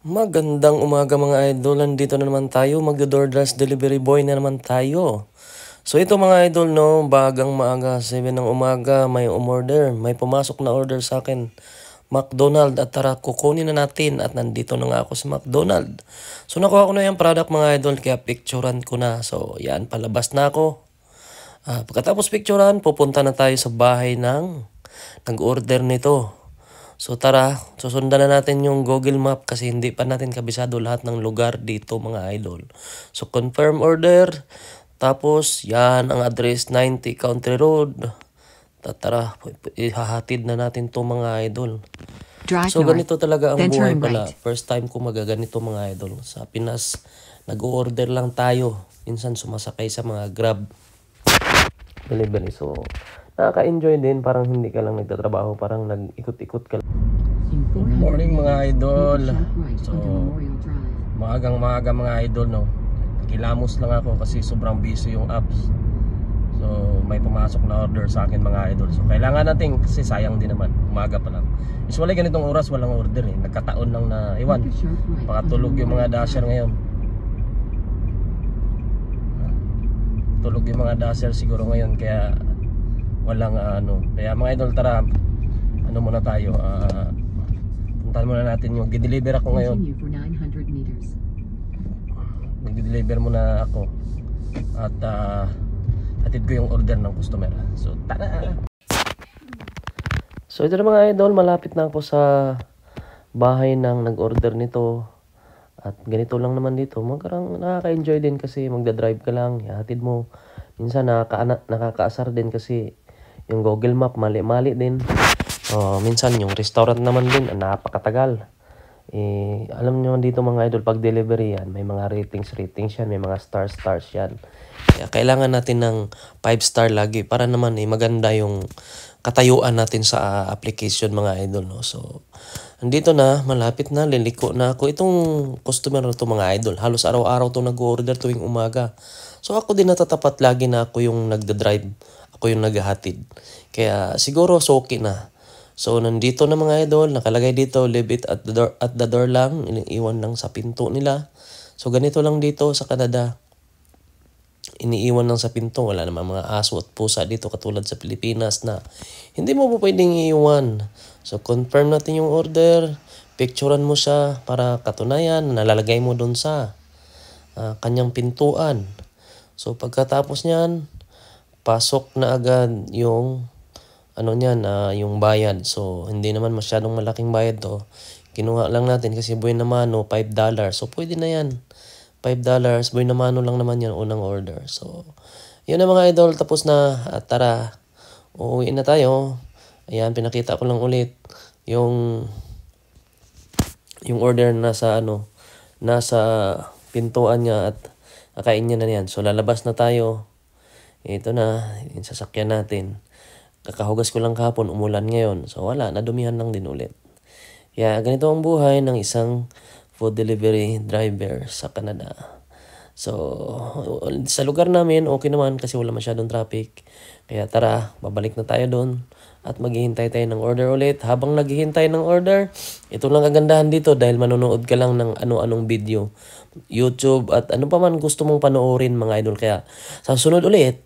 Magandang umaga mga idol, nandito na naman tayo, magdo-DoorDash delivery boy na naman tayo. So ito mga idol no, bagang maaga, 7 ng umaga, may umorder, may pumasok na order sa akin. McDonald at tara kukunin na natin at nandito na nga ako sa McDonald. So nakuha ko na yung product mga idol kaya picturean ko na. So yan, palabas na ako. Pagkatapos picturean, pupunta na tayo sa bahay ng nag-order nito. So tara, susundan na natin yung Google Map kasi hindi pa natin kabisado lahat ng lugar dito mga idol. So confirm order, tapos yan ang address 90 Country Road. Tara, ihahatid na natin to mga idol. So ganito talaga ang buhay pala. First time ko magaganito mga idol. Sa Pinas, nag-order lang tayo. Minsan sumasakay sa mga Grab delivery. So nakaka-enjoy din, parang hindi ka lang nagtatrabaho, parang nag-ikot-ikot ka lang. Good morning mga idol. So maagang-maaga mga idol no. Kilamos lang ako kasi sobrang busy yung apps. So may pumasok na order sa akin mga idol. So kailangan natin kasi sayang din naman, umaga pa lang. Usually ganitong oras walang order eh. Nagkataon lang na iwan. Pakatulog yung mga dasher ngayon. Tulog yung mga dasher siguro ngayon kaya walang kaya mga idol tara muna tayo, puntahan muna natin yung gideliver ako ngayon. Nag-deliver muna ako at hatid ko yung order ng customer. So tara. So ito na mga idol, malapit na ako sa bahay ng nag-order nito. At ganito lang naman dito, magkarang nakaka-enjoy din kasi magdadrive ka lang, hatid mo. Minsan nakakaasar din kasi yung Google Map mali-mali din. Minsan yung restaurant naman din napakatagal. Alam niyo dito mga idol, pag delivery yan, may mga ratings yan, may mga stars yan. Kaya kailangan natin ng 5 star lagi para naman maganda yung katayuan natin sa application mga idol no. So andito na, malapit na, liliko na ako. Itong customer na to mga idol, halos araw-araw to nag-order tuwing umaga. So ako din natatapat lagi na ako yung nagda-drive, ako yung naghahatid. Kaya siguro okay na. So nandito na mga idol, nakalagay dito, leave it at the door lang, iniiwan lang sa pinto nila. So ganito lang dito sa Canada. Iniiwan lang sa pinto, wala naman mga aso at pusa dito katulad sa Pilipinas na hindi mo po pwedeng iiwan. So confirm natin yung order, picturean mo siya para katunayan, nalalagay mo doon sa kanyang pintuan. So pagkatapos niyan, pasok na agad yung yung bayad. So hindi naman masyadong malaking bayad to. Kinuha lang natin kasi buhay na mano, $5. So pwede na yan. $5, buhay na mano lang naman yan unang order. So yun na mga idol, tapos na. At tara, uuwi na tayo. Ayan, pinakita ko lang ulit yung order nasa pintuan niya at nakain niya na yan. So lalabas na tayo. Ito na, yung sasakyan natin. Kakahugas ko lang kahapon, umulan ngayon. So wala, nadumihan lang din ulit. Kaya ganito ang buhay ng isang food delivery driver sa Canada. So sa lugar namin, okay naman kasi wala masyadong traffic. Kaya tara, babalik na tayo doon at maghihintay tayo ng order ulit. Habang naghihintay ng order, ito lang kagandahan dito dahil manonood ka lang ng ano-anong video, YouTube at ano pa man gusto mong panoorin mga idol. Kaya sa sunod ulit.